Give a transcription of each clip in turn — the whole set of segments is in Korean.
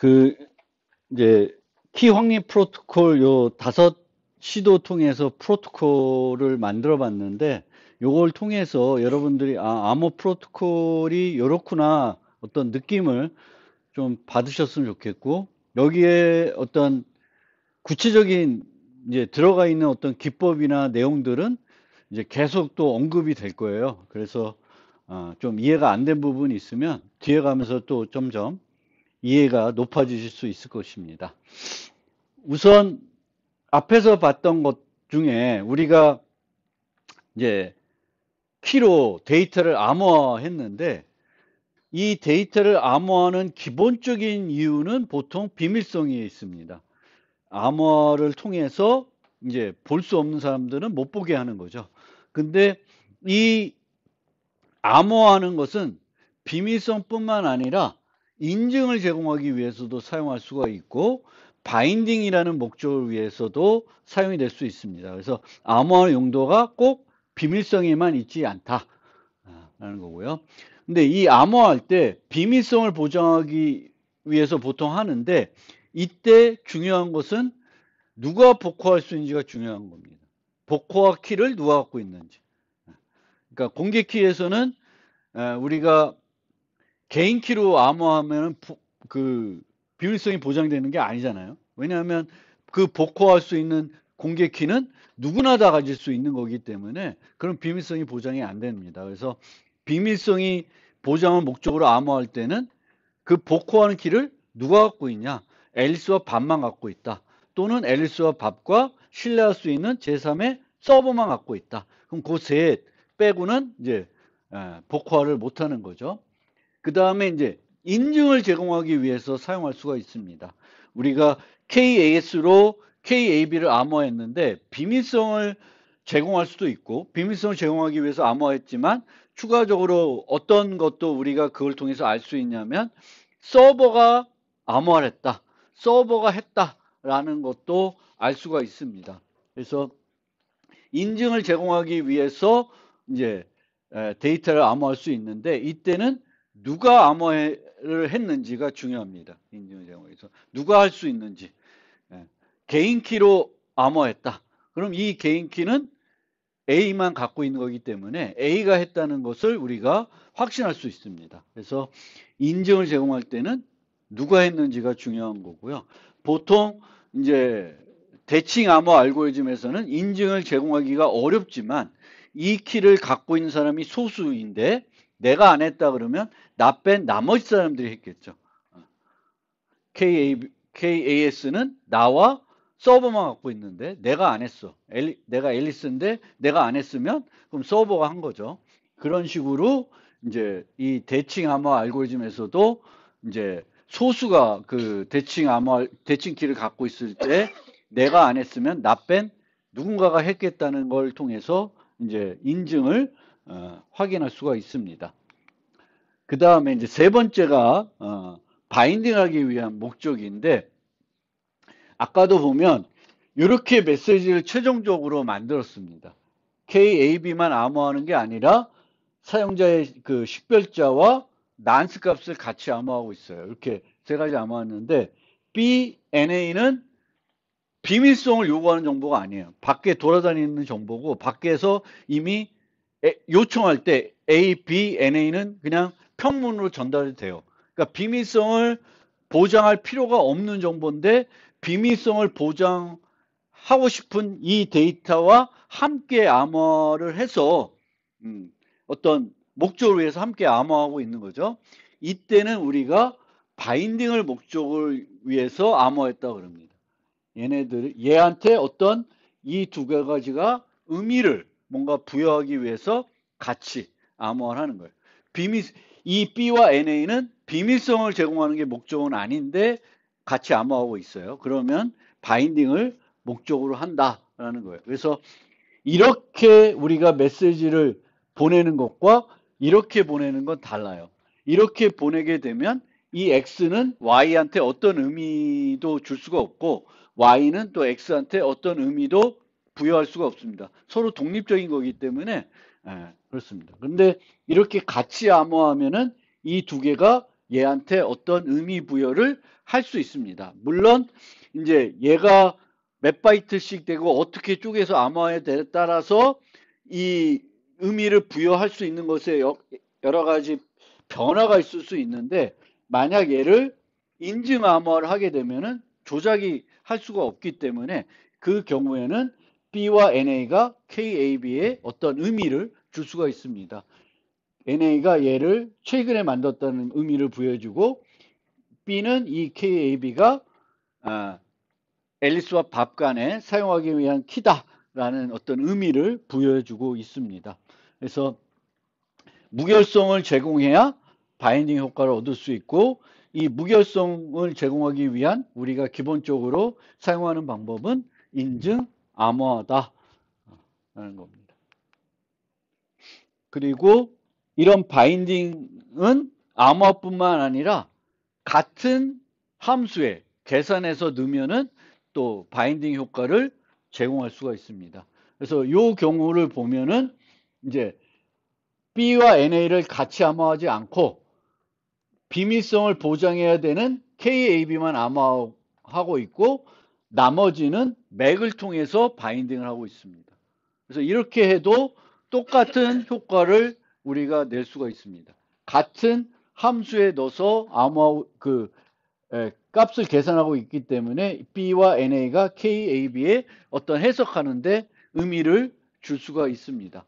그 이제 키 확립 프로토콜 요 5시도 통해서 프로토콜을 만들어 봤는데, 요걸 통해서 여러분들이 암호 프로토콜이 요렇구나 어떤 느낌을 좀 받으셨으면 좋겠고, 여기에 어떤 구체적인 이제 들어가 있는 어떤 기법이나 내용들은 이제 계속 또 언급이 될 거예요. 그래서 좀 이해가 안 된 부분이 있으면 뒤에 가면서 또 점점 이해가 높아지실 수 있을 것입니다. 우선 앞에서 봤던 것 중에 우리가 이제 키로 데이터를 암호화했는데, 이 데이터를 암호화하는 기본적인 이유는 보통 비밀성이 있습니다. 암호화를 통해서 이제 볼 수 없는 사람들은 못 보게 하는 거죠. 근데 이 암호화하는 것은 비밀성뿐만 아니라 인증을 제공하기 위해서도 사용할 수가 있고, 바인딩이라는 목적을 위해서도 사용이 될 수 있습니다. 그래서 암호화 용도가 꼭 비밀성에만 있지 않다라는 거고요. 근데 이 암호화할 때 비밀성을 보장하기 위해서 보통 하는데, 이때 중요한 것은 누가 복호할 수 있는지가 중요한 겁니다. 복호화 키를 누가 갖고 있는지. 그러니까 공개 키에서는 우리가 개인 키로 암호하면 그 비밀성이 보장되는 게 아니잖아요. 왜냐하면 그 복호할 수 있는 공개 키는 누구나 다 가질 수 있는 거기 때문에 그런 비밀성이 보장이 안 됩니다. 그래서 비밀성이 보장을 목적으로 암호할 때는 그 복호하는 키를 누가 갖고 있냐? 앨리스와 밥만 갖고 있다. 또는 앨리스와 밥과 신뢰할 수 있는 제3의 서버만 갖고 있다. 그럼 그 셋 빼고는 이제 복호화를 못하는 거죠. 그 다음에 이제 인증을 제공하기 위해서 사용할 수가 있습니다. 우리가 KAS로 KAB를 암호화했는데 비밀성을 제공할 수도 있고, 비밀성을 제공하기 위해서 암호화했지만 추가적으로 어떤 것도 우리가 그걸 통해서 알 수 있냐면, 서버가 암호화를 했다, 서버가 했다라는 것도 알 수가 있습니다. 그래서 인증을 제공하기 위해서 이제 데이터를 암호화할 수 있는데, 이때는 누가 암호화를 했는지가 중요합니다. 인증을 제공해서 누가 할 수 있는지. 개인 키로 암호화했다. 그럼 이 개인 키는 A만 갖고 있는 거기 때문에 A가 했다는 것을 우리가 확신할 수 있습니다. 그래서 인증을 제공할 때는 누가 했는지가 중요한 거고요. 보통 이제 대칭 암호 알고리즘에서는 인증을 제공하기가 어렵지만 이 키를 갖고 있는 사람이 소수인데, 내가 안 했다 그러면 나 뺀 나머지 사람들이 했겠죠. KAS는 나와 서버만 갖고 있는데 내가 안 했어. 내가 앨리스인데 내가 안 했으면 그럼 서버가 한 거죠. 그런 식으로 이제 이 대칭 암호 알고리즘에서도 이제 소수가 그 대칭 키를 갖고 있을 때 내가 안 했으면 나 뺀 누군가가 했겠다는 걸 통해서 이제 인증을 확인할 수가 있습니다. 그 다음에 이제 세 번째가 바인딩하기 위한 목적인데, 아까도 보면 이렇게 메시지를 최종적으로 만들었습니다. KAB만 암호하는 게 아니라 사용자의 그 식별자와 난스 값을 같이 암호하고 있어요. 이렇게 세 가지 암호하는데, BNA는 비밀성을 요구하는 정보가 아니에요. 밖에 돌아다니는 정보고, 밖에서 이미 요청할 때 ABNA는 그냥 평문으로 전달이 돼요. 그러니까 비밀성을 보장할 필요가 없는 정보인데, 비밀성을 보장하고 싶은 이 데이터와 함께 암호를 해서 어떤 목적을 위해서 함께 암호하고 있는 거죠. 이때는 우리가 바인딩을 목적을 위해서 암호했다고 그럽니다. 얘한테 어떤 이 두 가지가 의미를 뭔가 부여하기 위해서 같이 암호화를 하는 거예요. 이 B와 NA는 비밀성을 제공하는 게 목적은 아닌데 같이 암호하고 있어요. 그러면 바인딩을 목적으로 한다라는 거예요. 그래서 이렇게 우리가 메시지를 보내는 것과 이렇게 보내는 건 달라요. 이렇게 보내게 되면 이 X는 Y한테 어떤 의미도 줄 수가 없고, Y는 또 X한테 어떤 의미도 부여할 수가 없습니다. 서로 독립적인 거기 때문에 그렇습니다. 그런데 이렇게 같이 암호하면은 이 두 개가 얘한테 어떤 의미 부여를 할 수 있습니다. 물론 이제 얘가 몇 바이트씩 되고 어떻게 쪼개서 암호화에 따라서 이 의미를 부여할 수 있는 것에 여러 가지 변화가 있을 수 있는데, 만약 얘를 인증 암호화를 하게 되면은 조작이 할 수가 없기 때문에 그 경우에는 B와 NA가 KAB에 어떤 의미를 줄 수가 있습니다. NA가 얘를 최근에 만들었다는 의미를 부여주고, B는 이 KAB가 앨리스와 밥 간에 사용하기 위한 키다라는 어떤 의미를 부여해주고 있습니다. 그래서 무결성을 제공해야 바인딩 효과를 얻을 수 있고, 이 무결성을 제공하기 위한 우리가 기본적으로 사용하는 방법은 인증 암호화다 라는 겁니다. 그리고 이런 바인딩은 암호화뿐만 아니라 같은 함수에 계산해서 넣으면은 또 바인딩 효과를 제공할 수가 있습니다. 그래서 이 경우를 보면은 이제 B와 NA를 같이 암호화하지 않고 비밀성을 보장해야 되는 KAB만 암호화하고 있고, 나머지는 맥을 통해서 바인딩을 하고 있습니다. 그래서 이렇게 해도 똑같은 효과를 우리가 낼 수가 있습니다. 같은 함수에 넣어서 암호화 값을 계산하고 있기 때문에 B와 NA가 KAB에 어떤 해석하는데 의미를 줄 수가 있습니다.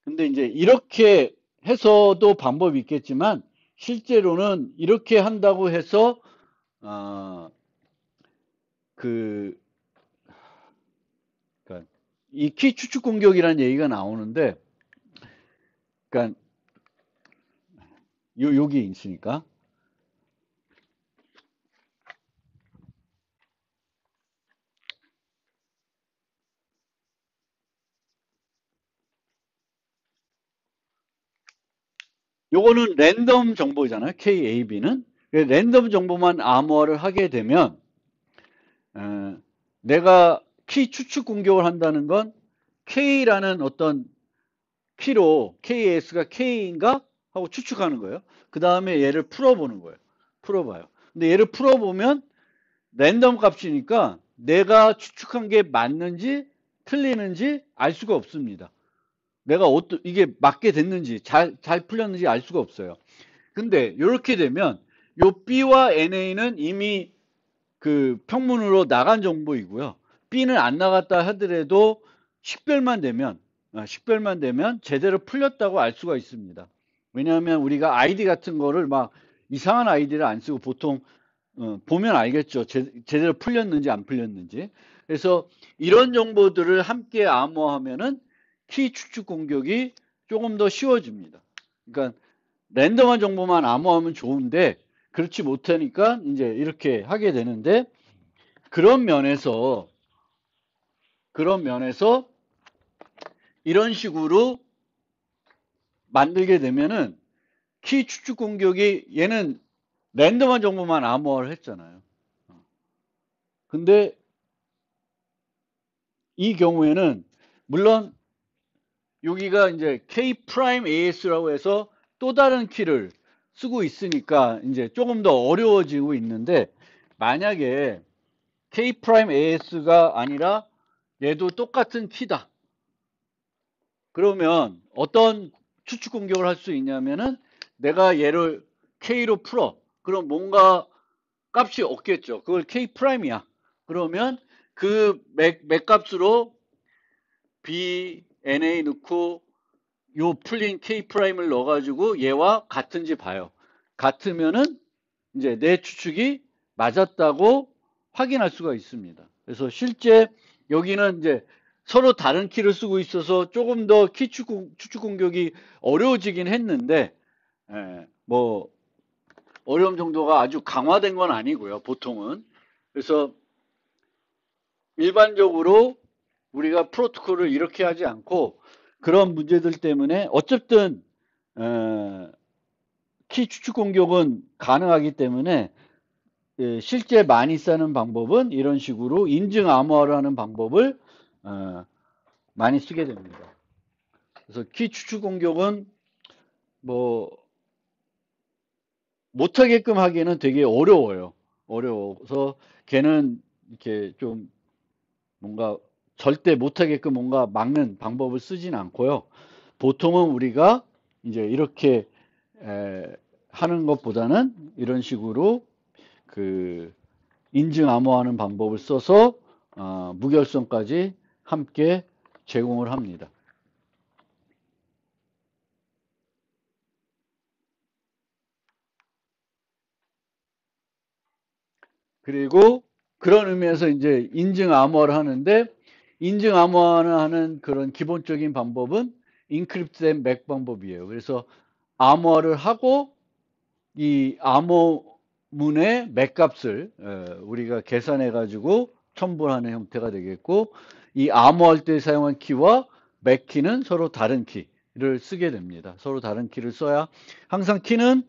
근데 이제 이렇게 해서도 방법이 있겠지만, 실제로는 이렇게 한다고 해서 그 그러니까 이 키 추측 공격이라는 얘기가 나오는데, 그러니까 여기 있으니까 요거는 랜덤 정보잖아요. KAB는 랜덤 정보만 암호화를 하게 되면 내가 키 추측 공격을 한다는 건 K라는 어떤 키로 KS가 K인가 하고 추측하는 거예요. 그 다음에 얘를 풀어보는 거예요. 풀어봐요. 근데 얘를 풀어보면 랜덤 값이니까 내가 추측한 게 맞는지 틀리는지 알 수가 없습니다. 내가 이게 맞게 됐는지 잘 풀렸는지 알 수가 없어요. 근데 이렇게 되면 요 B와 NA는 이미 그 평문으로 나간 정보이고요. B는 안 나갔다 하더라도 식별만 되면 제대로 풀렸다고 알 수가 있습니다. 왜냐하면 우리가 아이디 같은 거를 막 이상한 아이디를 안 쓰고 보통 보면 알겠죠. 제대로 풀렸는지 안 풀렸는지. 그래서 이런 정보들을 함께 암호하면은 키 추측 공격이 조금 더 쉬워집니다. 그러니까 랜덤한 정보만 암호하면 좋은데 그렇지 못하니까 이제 이렇게 하게 되는데, 그런 면에서 이런 식으로 만들게 되면은 키 추측 공격이, 얘는 랜덤한 정보만 암호화를 했잖아요. 근데 이 경우에는 물론 여기가 이제 K 프라임 AS라고 해서 또 다른 키를 쓰고 있으니까 이제 조금 더 어려워지고 있는데, 만약에 K 프라임 AS가 아니라 얘도 똑같은 키다. 그러면 어떤 추측 공격을 할 수 있냐면은, 내가 얘를 K로 풀어. 그럼 뭔가 값이 없겠죠. 그걸 K 프라임이야. 그러면 그 맥 값으로 B, NA 넣고 요 풀린 K 프라임을 넣어가지고 얘와 같은지 봐요. 같으면은 이제 내 추측이 맞았다고 확인할 수가 있습니다. 그래서 실제 여기는 이제 서로 다른 키를 쓰고 있어서 조금 더 키 추측 공격이 어려워지긴 했는데, 뭐 어려움 정도가 아주 강화된 건 아니고요, 보통은. 그래서 일반적으로 우리가 프로토콜을 이렇게 하지 않고 그런 문제들 때문에 어쨌든 키 추측 공격은 가능하기 때문에 실제 많이 쓰는 방법은 이런 식으로 인증 암호화를 하는 방법을 많이 쓰게 됩니다. 그래서 키 추출 공격은 뭐 못하게끔 하기에는 되게 어려워요. 어려워서 걔는 이렇게 좀 뭔가 절대 못하게끔 뭔가 막는 방법을 쓰진 않고요. 보통은 우리가 이제 이렇게 하는 것보다는 이런 식으로 그 인증 암호하는 방법을 써서 무결성까지 함께 제공을 합니다. 그리고 그런 의미에서 이제 인증 암호화를 하는데 인증 암호화를 하는 그런 기본적인 방법은 인크립트된 맥 방법이에요. 그래서 암호화를 하고 이 암호문의 맥값을 우리가 계산해 가지고 첨부하는 형태가 되겠고 이 암호할 때 사용한 키와 맥키는 서로 다른 키를 쓰게 됩니다. 서로 다른 키를 써야 항상 키는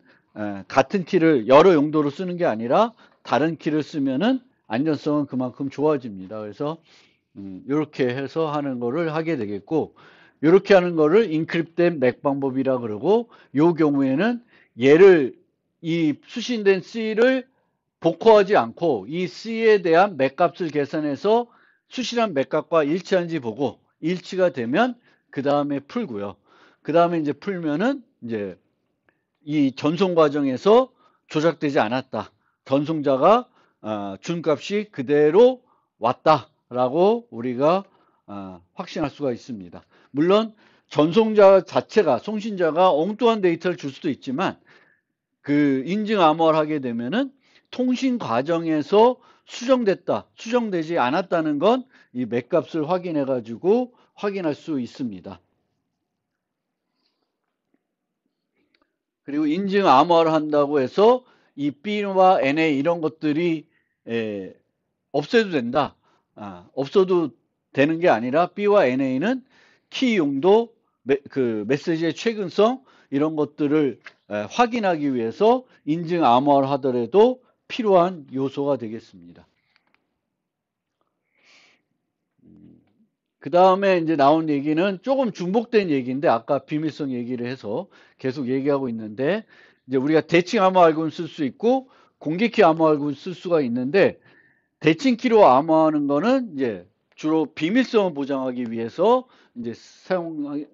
같은 키를 여러 용도로 쓰는 게 아니라 다른 키를 쓰면은 안전성은 그만큼 좋아집니다. 그래서 이렇게 해서 하는 거를 하게 되겠고 이렇게 하는 거를 인크립된 맥 방법이라 그러고 이 경우에는 얘를 이 수신된 C를 복호하지 않고 이 C에 대한 맥값을 계산해서 수신한 맥값과 일치한지 보고 일치가 되면 그 다음에 풀고요. 그 다음에 이제 풀면은 이제 이 전송 과정에서 조작되지 않았다. 전송자가 준 값이 그대로 왔다라고 우리가 확신할 수가 있습니다. 물론 전송자 자체가 송신자가 엉뚱한 데이터를 줄 수도 있지만 그 인증 암호화를 하게 되면은 통신 과정에서 수정됐다, 수정되지 않았다는 건 이 맥값을 확인해 가지고 확인할 수 있습니다. 그리고 인증 암호화를 한다고 해서 이 B와 NA 이런 것들이 없애도 된다. 없어도 되는 게 아니라 B와 NA는 키 용도, 그 메시지의 최근성 이런 것들을 확인하기 위해서 인증 암호화를 하더라도 필요한 요소가 되겠습니다. 그 다음에 이제 나온 얘기는 조금 중복된 얘기인데 아까 비밀성 얘기를 해서 계속 얘기하고 있는데 이제 우리가 대칭 암호 알고는 쓸 수 있고 공개키 암호 알고는 쓸 수가 있는데 대칭키로 암호하는 거는 이제 주로 비밀성을 보장하기 위해서 이제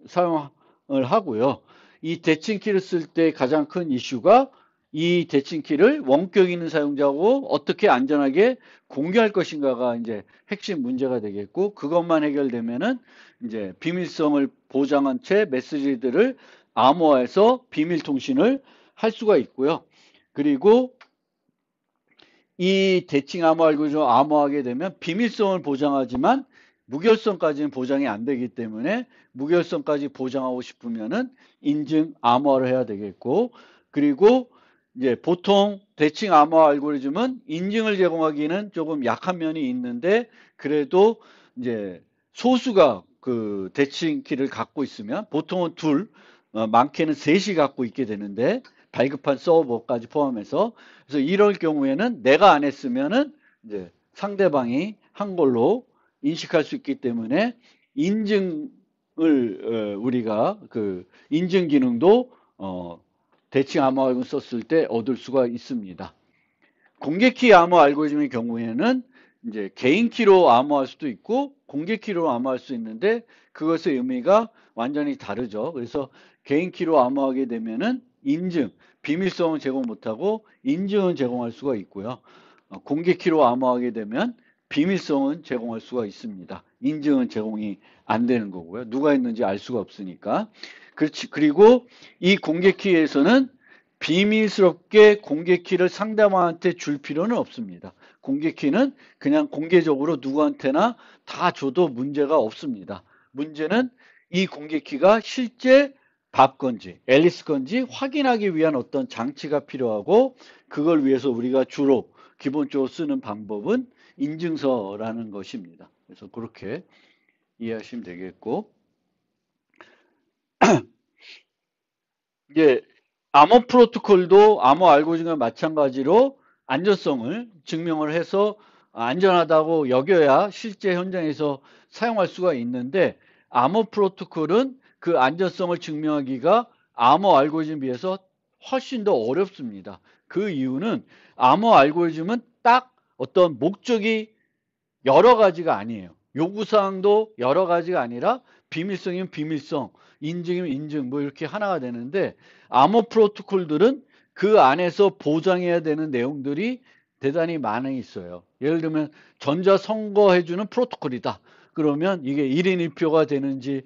사용을 하고요. 이 대칭키를 쓸 때 가장 큰 이슈가 이 대칭키를 원격 있는 사용자하고 어떻게 안전하게 공개할 것인가가 이제 핵심 문제가 되겠고 그것만 해결되면은 이제 비밀성을 보장한 채 메시지들을 암호화해서 비밀 통신을 할 수가 있고요. 그리고 이 대칭 암호 알고리즘 암호하게 되면 비밀성을 보장하지만 무결성까지는 보장이 안 되기 때문에 무결성까지 보장하고 싶으면은 인증 암호화를 해야 되겠고 그리고 이제 보통 대칭 암호 알고리즘은 인증을 제공하기는 조금 약한 면이 있는데 그래도 이제 소수가 그 대칭 키를 갖고 있으면 보통은 둘, 많게는 셋이 갖고 있게 되는데 발급한 서버까지 포함해서 그래서 이럴 경우에는 내가 안 했으면은 이제 상대방이 한 걸로 인식할 수 있기 때문에 인증을 우리가 그 인증 기능도 대칭 암호 알고리즘 썼을 때 얻을 수가 있습니다. 공개키 암호 알고리즘의 경우에는 이제 개인 키로 암호할 수도 있고 공개 키로 암호할 수 있는데 그것의 의미가 완전히 다르죠. 그래서 개인 키로 암호하게 되면은 인증, 비밀성은 제공 못하고 인증은 제공할 수가 있고요. 공개 키로 암호하게 되면 비밀성은 제공할 수가 있습니다. 인증은 제공이 안 되는 거고요. 누가 했는지 알 수가 없으니까. 그렇지. 그리고 이 공개 키에서는 비밀스럽게 공개 키를 상대방한테 줄 필요는 없습니다. 공개 키는 그냥 공개적으로 누구한테나 다 줘도 문제가 없습니다. 문제는 이 공개 키가 실제 밥 건지 앨리스 건지 확인하기 위한 어떤 장치가 필요하고 그걸 위해서 우리가 주로 기본적으로 쓰는 방법은 인증서라는 것입니다. 그래서 그렇게 이해하시면 되겠고 이제 암호 프로토콜도 암호 알고리즘과 마찬가지로 안전성을 증명을 해서 안전하다고 여겨야 실제 현장에서 사용할 수가 있는데 암호 프로토콜은 그 안전성을 증명하기가 암호 알고리즘에 비해서 훨씬 더 어렵습니다. 그 이유는 암호 알고리즘은 딱 어떤 목적이 여러 가지가 아니에요. 요구사항도 여러 가지가 아니라 비밀성이면 비밀성, 인증이면 인증 뭐 이렇게 하나가 되는데 암호 프로토콜들은 그 안에서 보장해야 되는 내용들이 대단히 많이 있어요. 예를 들면 전자선거해주는 프로토콜이다. 그러면 이게 1인 1표가 되는지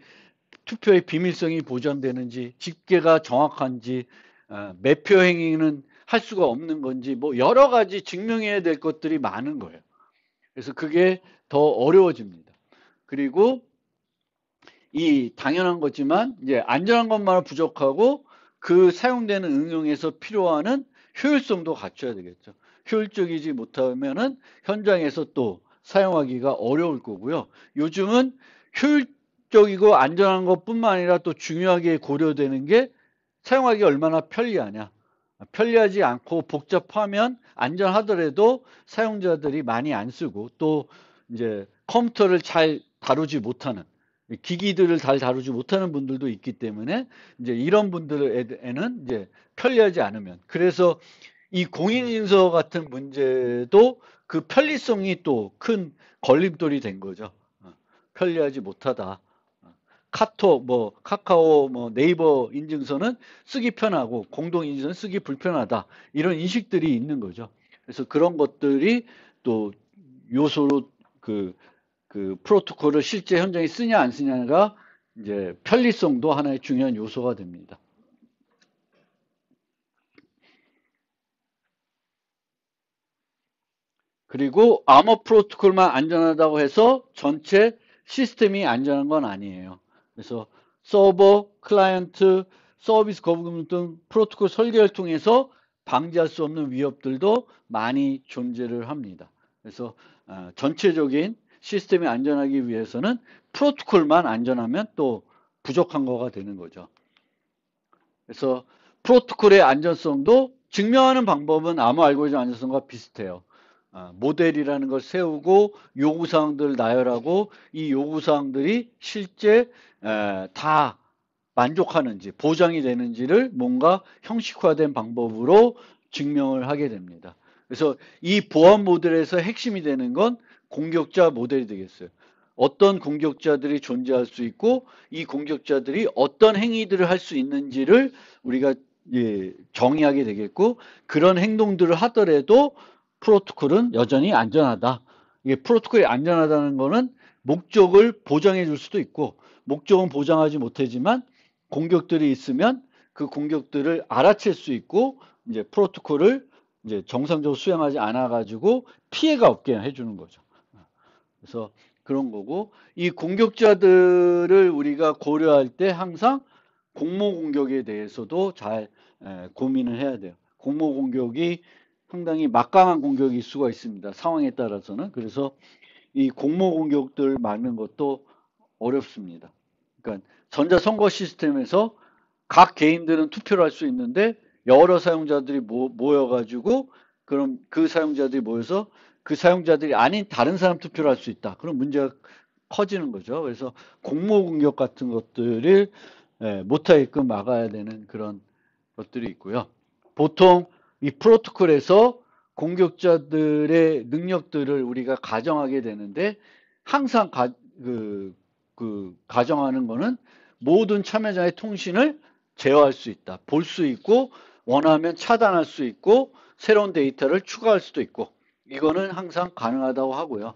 투표의 비밀성이 보장되는지 집계가 정확한지 매표 행위는 할 수가 없는 건지 뭐 여러 가지 증명해야 될 것들이 많은 거예요. 그래서 그게 더 어려워집니다. 그리고 이 당연한 거지만 이제 안전한 것만은 부족하고 그 사용되는 응용에서 필요하는 효율성도 갖춰야 되겠죠. 효율적이지 못하면은 현장에서 또 사용하기가 어려울 거고요. 요즘은 효율적이고 안전한 것뿐만 아니라 또 중요하게 고려되는 게 사용하기 얼마나 편리하냐. 편리하지 않고 복잡하면 안전하더라도 사용자들이 많이 안 쓰고 또 이제 컴퓨터를 잘 다루지 못하는 기기들을 잘 다루지 못하는 분들도 있기 때문에 이제 이런 분들에는 이제 편리하지 않으면 그래서 이 공인인증서 같은 문제도 그 편리성이 또 큰 걸림돌이 된 거죠. 편리하지 못하다. 카톡, 뭐 카카오, 뭐 네이버 인증서는 쓰기 편하고 공동 인증서는 쓰기 불편하다. 이런 인식들이 있는 거죠. 그래서 그런 것들이 또 요소로 그 프로토콜을 실제 현장에 쓰냐 안 쓰냐가 이제 편리성도 하나의 중요한 요소가 됩니다. 그리고 암호 프로토콜만 안전하다고 해서 전체 시스템이 안전한 건 아니에요. 그래서 서버, 클라이언트, 서비스 거부금 등 프로토콜 설계를 통해서 방지할 수 없는 위협들도 많이 존재를 합니다. 그래서 전체적인 시스템이 안전하기 위해서는 프로토콜만 안전하면 또 부족한 거가 되는 거죠. 그래서 프로토콜의 안전성도 증명하는 방법은 암호 알고리즘 안전성과 비슷해요. 모델이라는 걸 세우고 요구사항들을 나열하고 이 요구사항들이 실제 다 만족하는지 보장이 되는지를 뭔가 형식화된 방법으로 증명을 하게 됩니다. 그래서 이 보안 모델에서 핵심이 되는 건 공격자 모델이 되겠어요. 어떤 공격자들이 존재할 수 있고 이 공격자들이 어떤 행위들을 할 수 있는지를 우리가 정의하게 되겠고 그런 행동들을 하더라도 프로토콜은 여전히 안전하다. 이게 프로토콜이 안전하다는 거는 목적을 보장해 줄 수도 있고 목적은 보장하지 못하지만 공격들이 있으면 그 공격들을 알아챌 수 있고 이제 프로토콜을 이제 정상적으로 수행하지 않아 가지고 피해가 없게 해주는 거죠. 그래서 그런 거고 이 공격자들을 우리가 고려할 때 항상 공모 공격에 대해서도 잘 고민을 해야 돼요. 공모 공격이 상당히 막강한 공격일 수가 있습니다. 상황에 따라서는. 그래서 이 공모 공격들 막는 것도 어렵습니다. 그러니까 전자선거 시스템에서 각 개인들은 투표를 할 수 있는데 여러 사용자들이 모여가지고 그럼 그 사용자들이 모여서 그 사용자들이 아닌 다른 사람 투표를 할 수 있다. 그럼 문제가 커지는 거죠. 그래서 공모 공격 같은 것들을 못하게끔 막아야 되는 그런 것들이 있고요. 보통 이 프로토콜에서 공격자들의 능력들을 우리가 가정하게 되는데 항상 가정하는 거는 모든 참여자의 통신을 제어할 수 있다. 볼 수 있고 원하면 차단할 수 있고 새로운 데이터를 추가할 수도 있고 이거는 항상 가능하다고 하고요.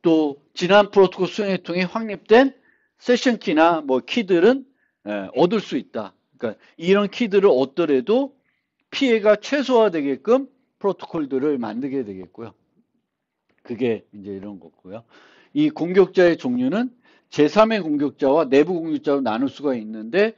또 지난 프로토콜 수행을 통해 확립된 세션 키나 뭐 키들은 얻을 수 있다. 그러니까 이런 키들을 얻더라도 피해가 최소화되게끔 프로토콜들을 만들게 되겠고요. 그게 이제 이런 거고요. 이 공격자의 종류는 제3의 공격자와 내부 공격자로 나눌 수가 있는데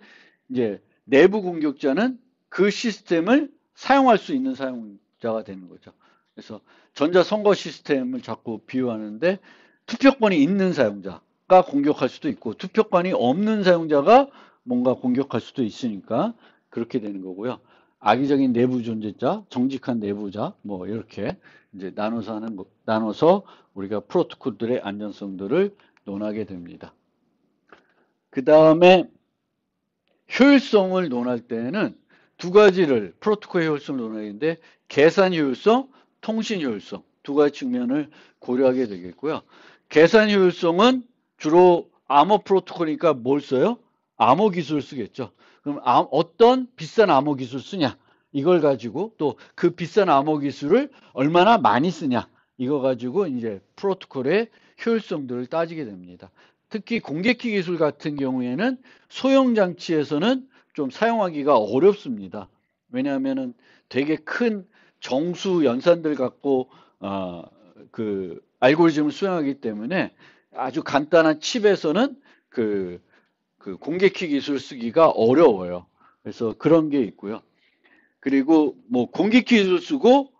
이제 내부 공격자는 그 시스템을 사용할 수 있는 사용자가 되는 거죠. 그래서 전자선거 시스템을 자꾸 비유하는데 투표권이 있는 사용자가 공격할 수도 있고 투표권이 없는 사용자가 뭔가 공격할 수도 있으니까 그렇게 되는 거고요. 악의적인 내부 존재자, 정직한 내부자, 뭐 이렇게 이제 나눠서 우리가 프로토콜들의 안전성들을 논하게 됩니다. 그 다음에 효율성을 논할 때는 두 가지를 프로토콜 효율성을 논하는데 계산 효율성, 통신 효율성 두 가지 측면을 고려하게 되겠고요. 계산 효율성은 주로 암호 프로토콜이니까 뭘 써요? 암호 기술을 쓰겠죠. 그럼 어떤 비싼 암호 기술 쓰냐? 이걸 가지고 또 그 비싼 암호 기술을 얼마나 많이 쓰냐? 이거 가지고 이제 프로토콜의 효율성들을 따지게 됩니다. 특히 공개키 기술 같은 경우에는 소형 장치에서는 좀 사용하기가 어렵습니다. 왜냐하면은 되게 큰 정수 연산들 갖고 그 알고리즘을 수행하기 때문에 아주 간단한 칩에서는 그 공개키 기술 쓰기가 어려워요. 그래서 그런 게 있고요. 그리고 뭐 공개키 기술 쓰고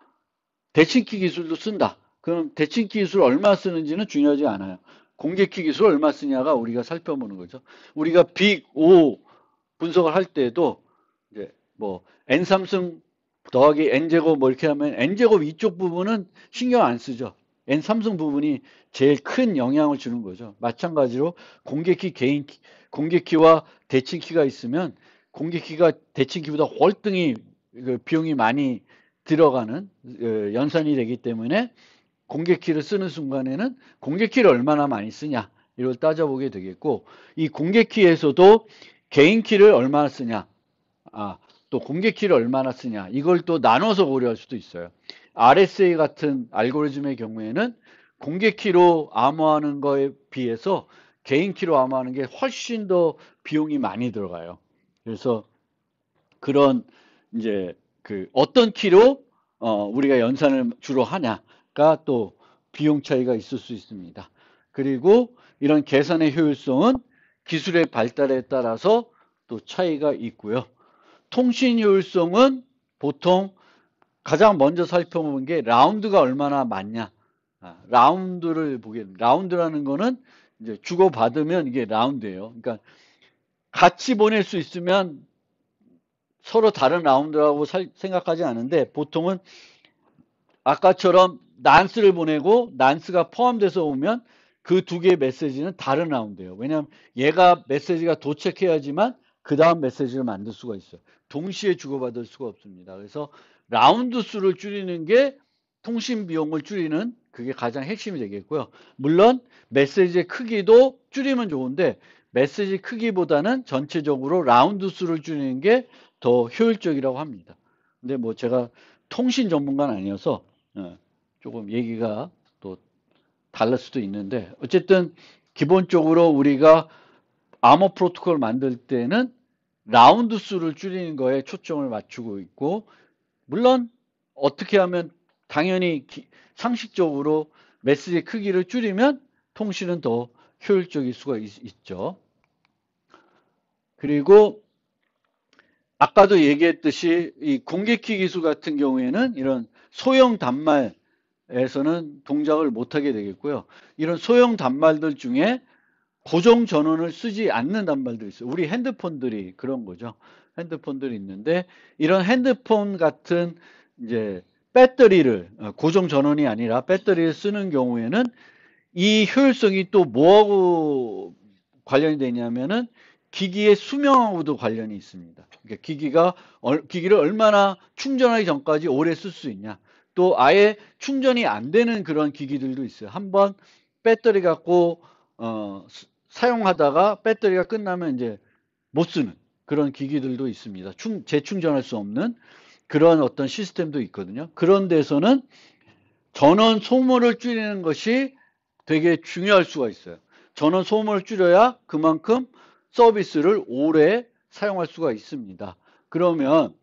대칭키 기술도 쓴다. 그럼 대칭키 기술 얼마 쓰는지는 중요하지 않아요. 공개키 기술 얼마 쓰냐가 우리가 살펴보는 거죠. 우리가 빅5 분석을 할 때도 이제 뭐 n3승 더하기 n제곱 뭐 이렇게 하면 n제곱 이쪽 부분은 신경 안 쓰죠. n3승 부분이 제일 큰 영향을 주는 거죠. 마찬가지로 공개키와 대칭키가 있으면 공개키가 대칭키보다 월등히 그 비용이 많이 들어가는 연산이 되기 때문에 공개키를 쓰는 순간에는 공개키를 얼마나 많이 쓰냐 이걸 따져보게 되겠고 이 공개키에서도 개인키를 얼마나 쓰냐 또 공개키를 얼마나 쓰냐 이걸 또 나눠서 고려할 수도 있어요. RSA 같은 알고리즘의 경우에는 공개키로 암호하는 거에 비해서 개인키로 암호하는 게 훨씬 더 비용이 많이 들어가요. 그래서 그런 이제 그 어떤 키로 우리가 연산을 주로 하냐가 또 비용 차이가 있을 수 있습니다. 그리고 이런 계산의 효율성은 기술의 발달에 따라서 또 차이가 있고요. 통신 효율성은 보통 가장 먼저 살펴보는 게 라운드가 얼마나 많냐. 라운드를 보게 됩니다. 라운드라는 거는 이제 주고받으면 이게 라운드예요. 그러니까 같이 보낼 수 있으면 서로 다른 라운드라고 생각하지 않은데 보통은 아까처럼 난스를 보내고 난스가 포함돼서 오면 그 두 개의 메시지는 다른 라운드예요. 왜냐하면 얘가 메시지가 도착해야지만 그 다음 메시지를 만들 수가 있어요. 동시에 주고받을 수가 없습니다. 그래서 라운드 수를 줄이는 게 통신 비용을 줄이는 그게 가장 핵심이 되겠고요. 물론 메시지의 크기도 줄이면 좋은데 메시지 크기보다는 전체적으로 라운드 수를 줄이는 게 더 효율적이라고 합니다. 근데 뭐 제가 통신 전문가는 아니어서 조금 얘기가 또 달랄 수도 있는데 어쨌든 기본적으로 우리가 암호 프로토콜을 만들 때는 라운드 수를 줄이는 거에 초점을 맞추고 있고 물론 어떻게 하면 당연히 상식적으로 메시지 크기를 줄이면 통신은 더 효율적일 수가 있죠. 그리고 아까도 얘기했듯이 이 공개키 기술 같은 경우에는 이런 소형 단말에서는 동작을 못하게 되겠고요. 이런 소형 단말들 중에 고정 전원을 쓰지 않는 단말들이 있어요. 우리 핸드폰들이 그런 거죠. 핸드폰들이 있는데 이런 핸드폰 같은 이제 배터리를 고정 전원이 아니라 배터리를 쓰는 경우에는 이 효율성이 또 뭐하고 관련이 되냐면은 기기의 수명하고도 관련이 있습니다. 그러니까 기기를 얼마나 충전하기 전까지 오래 쓸 수 있냐. 또 아예 충전이 안 되는 그런 기기들도 있어요. 한번 배터리 갖고 사용하다가 배터리가 끝나면 이제 못 쓰는 그런 기기들도 있습니다. 재충전할 수 없는 그런 어떤 시스템도 있거든요. 그런 데서는 전원 소모를 줄이는 것이 되게 중요할 수가 있어요. 전원 소모를 줄여야 그만큼 서비스를 오래 사용할 수가 있습니다. 그러면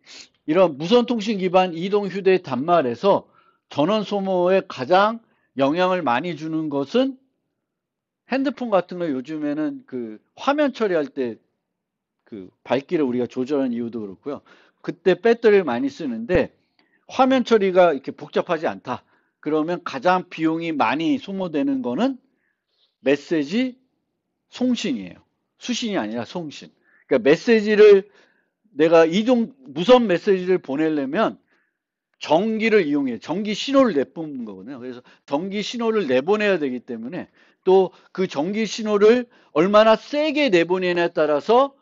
이런 무선통신 기반 이동 휴대 단말에서 전원 소모에 가장 영향을 많이 주는 것은 핸드폰 같은 거 요즘에는 그 화면 처리할 때 그 밝기를 우리가 조절하는 이유도 그렇고요. 그때 배터리를 많이 쓰는데 화면 처리가 이렇게 복잡하지 않다. 그러면 가장 비용이 많이 소모되는 거는 메시지 송신이에요. 수신이 아니라 송신. 그러니까 메시지를 내가 무선 메시지를 보내려면 전기를 이용해 전기 신호를 내뿜는 거거든요. 그래서 전기 신호를 내보내야 되기 때문에 또 그 전기 신호를 얼마나 세게 내보내냐에 따라서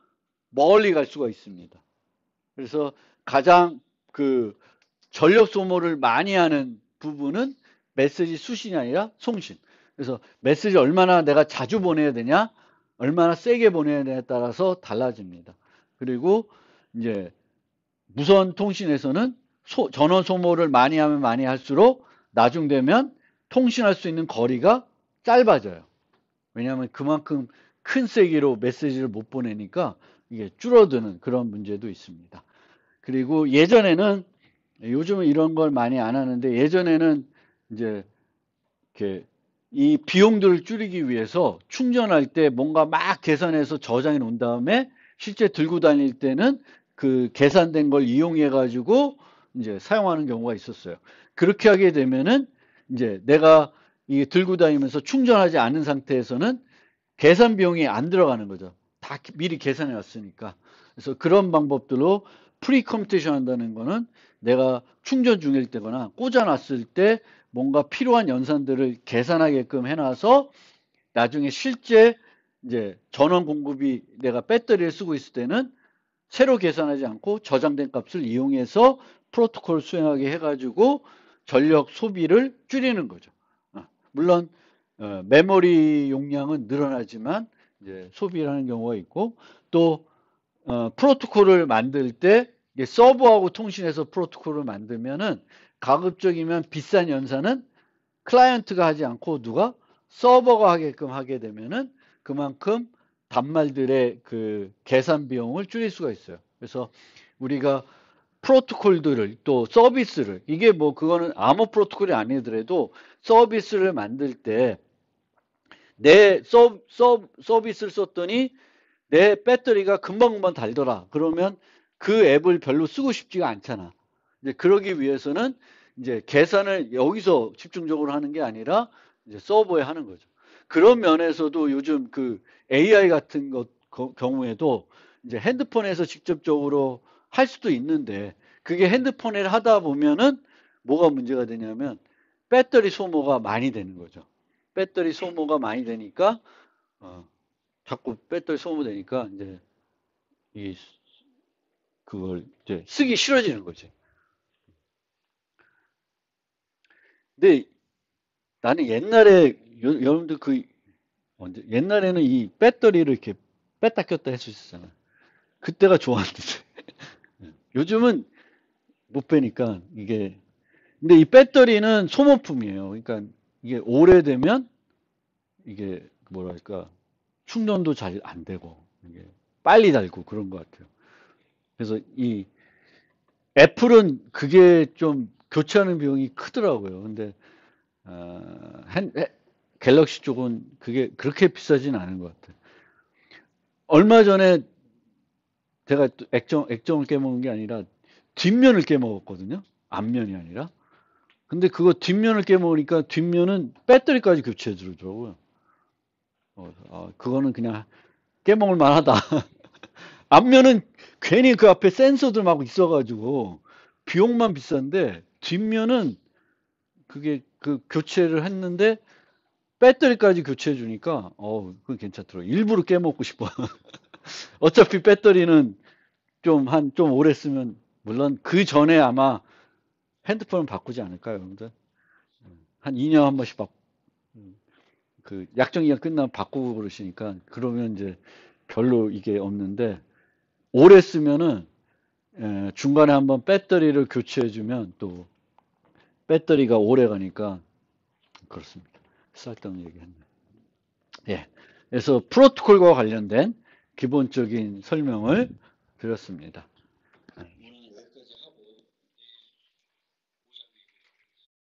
멀리 갈 수가 있습니다. 그래서 가장 그 전력 소모를 많이 하는 부분은 메시지 수신이 아니라 송신. 그래서 메시지 얼마나 내가 자주 보내야 되냐, 얼마나 세게 보내야 되냐에 따라서 달라집니다. 그리고 이제 무선 통신에서는 전원 소모를 많이 하면 많이 할수록 나중되면 통신할 수 있는 거리가 짧아져요. 왜냐하면 그만큼 큰 세기로 메시지를 못 보내니까 이게 줄어드는 그런 문제도 있습니다. 그리고 예전에는, 요즘은 이런 걸 많이 안 하는데, 예전에는 이제 이렇게 이 비용들을 줄이기 위해서 충전할 때 뭔가 막 계산해서 저장해 놓은 다음에 실제 들고 다닐 때는 그 계산된 걸 이용해 가지고 이제 사용하는 경우가 있었어요. 그렇게 하게 되면은 이제 내가 이 들고 다니면서 충전하지 않은 상태에서는 계산 비용이 안 들어가는 거죠. 다 미리 계산해 왔으니까. 그래서 그런 방법들로 프리 컴퓨테이션 한다는 거는 내가 충전 중일 때거나 꽂아놨을 때 뭔가 필요한 연산들을 계산하게끔 해놔서 나중에 실제 이제 전원 공급이 내가 배터리를 쓰고 있을 때는 새로 계산하지 않고 저장된 값을 이용해서 프로토콜 수행하게 해가지고 전력 소비를 줄이는 거죠. 물론 메모리 용량은 늘어나지만 이제 소비를 하는 경우가 있고, 또 프로토콜을 만들 때 서버하고 통신해서 프로토콜을 만들면은 가급적이면 비싼 연산은 클라이언트가 하지 않고 누가 서버가 하게끔 하게 되면은 그만큼 단말들의 그 계산 비용을 줄일 수가 있어요. 그래서 우리가 프로토콜들을 또 서비스를, 이게 뭐 그거는 암호 프로토콜이 아니더라도 서비스를 만들 때 내 서비스를 썼더니 내 배터리가 금방금방 닳더라. 그러면 그 앱을 별로 쓰고 싶지가 않잖아. 이제 그러기 위해서는 이제 계산을 여기서 집중적으로 하는 게 아니라 이제 서버에 하는 거죠. 그런 면에서도 요즘 그 AI 같은 것 경우에도 이제 핸드폰에서 직접적으로 할 수도 있는데, 그게 핸드폰에 하다 보면은 뭐가 문제가 되냐면 배터리 소모가 많이 되는 거죠. 배터리 소모가 많이 되니까 자꾸 배터리 소모되니까 이제 이 그걸 이제 쓰기 싫어지는 거지. 근데 나는 옛날에 여러분들 그 언제 옛날에는 이 배터리를 이렇게 뺐다 꼈다 할 수 있었잖아. 그때가 좋았는데 요즘은 못 빼니까 이게. 근데 이 배터리는 소모품이에요. 그러니까 이게 오래되면 이게 뭐랄까 충전도 잘 안 되고 이게 빨리 닳고 그런 것 같아요. 그래서 이 애플은 그게 좀 교체하는 비용이 크더라고요. 근데 갤럭시 쪽은 그게 그렇게 비싸진 않은 것 같아요. 얼마 전에 제가 또 액정을 깨먹은 게 아니라 뒷면을 깨먹었거든요. 앞면이 아니라. 근데 그거 뒷면을 깨먹으니까 뒷면은 배터리까지 교체해 주더라고요. 그거는 그냥 깨먹을 만하다. 앞면은 괜히 그 앞에 센서들 막 있어가지고 비용만 비싼데 뒷면은 그게 그 교체를 했는데 배터리까지 교체해 주니까 그건 괜찮더라고요. 일부러 깨먹고 싶어. 어차피 배터리는 좀 오래 쓰면, 물론 그 전에 아마 핸드폰을 바꾸지 않을까요, 여러분들? 한 2년 한 번씩 그 약정기간 끝나면 바꾸고 그러시니까, 그러면 이제 별로 이게 없는데, 오래 쓰면은 중간에 한번 배터리를 교체해 주면 또 배터리가 오래 가니까 그렇습니다. 쓸데없는 얘기했네. 예. 그래서 프로토콜과 관련된 기본적인 설명을 드렸습니다.